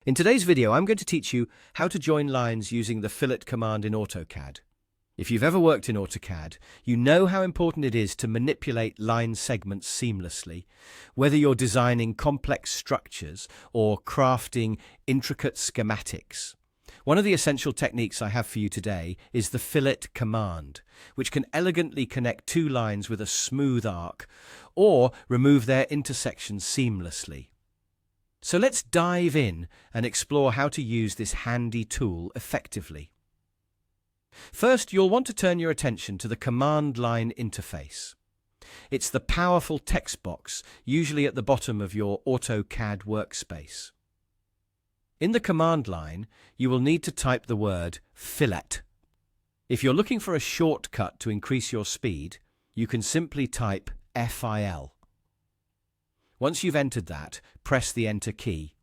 In today's video, I'm going to teach you how to join lines using the Fillet command in AutoCAD. If you've ever worked in AutoCAD, you know how important it is to manipulate line segments seamlessly, whether you're designing complex structures or crafting intricate schematics. One of the essential techniques I have for you today is the Fillet command, which can elegantly connect two lines with a smooth arc or remove their intersections seamlessly. So let's dive in and explore how to use this handy tool effectively. First, you'll want to turn your attention to the command line interface. It's the powerful text box, usually at the bottom of your AutoCAD workspace. In the command line, you will need to type the word fillet. If you're looking for a shortcut to increase your speed, you can simply type FIL. Once you've entered that, press the Enter key.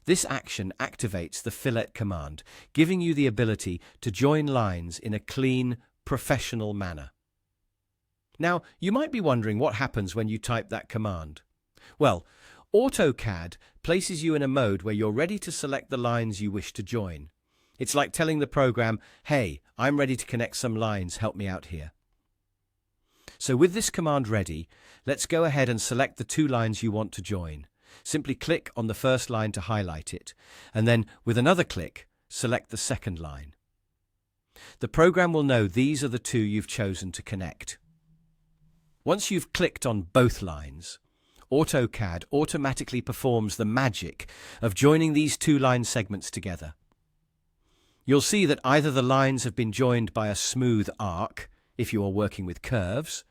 This action activates the Fillet command, giving you the ability to join lines in a clean, professional manner. Now, you might be wondering what happens when you type that command. Well, AutoCAD places you in a mode where you're ready to select the lines you wish to join. It's like telling the program, "Hey, I'm ready to connect some lines, help me out here." So with this command ready, let's go ahead and select the two lines you want to join. Simply click on the first line to highlight it, and then with another click, select the second line. The program will know these are the two you've chosen to connect. Once you've clicked on both lines, AutoCAD automatically performs the magic of joining these two line segments together. You'll see that either the lines have been joined by a smooth arc, if you are working with curves,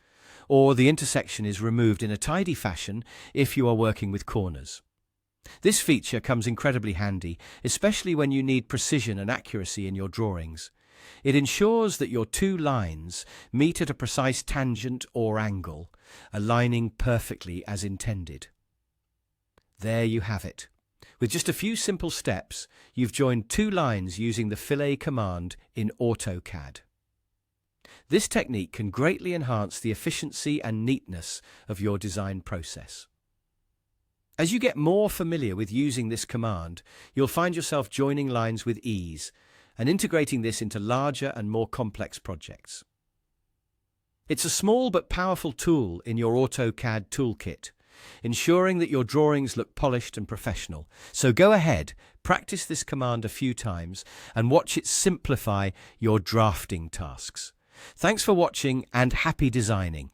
or the intersection is removed in a tidy fashion if you are working with corners. This feature comes incredibly handy, especially when you need precision and accuracy in your drawings. It ensures that your two lines meet at a precise tangent or angle, aligning perfectly as intended. There you have it. With just a few simple steps, you've joined two lines using the Fillet command in AutoCAD. This technique can greatly enhance the efficiency and neatness of your design process. As you get more familiar with using this command, you'll find yourself joining lines with ease and integrating this into larger and more complex projects. It's a small but powerful tool in your AutoCAD toolkit, ensuring that your drawings look polished and professional. So go ahead, practice this command a few times and watch it simplify your drafting tasks. Thanks for watching and happy designing.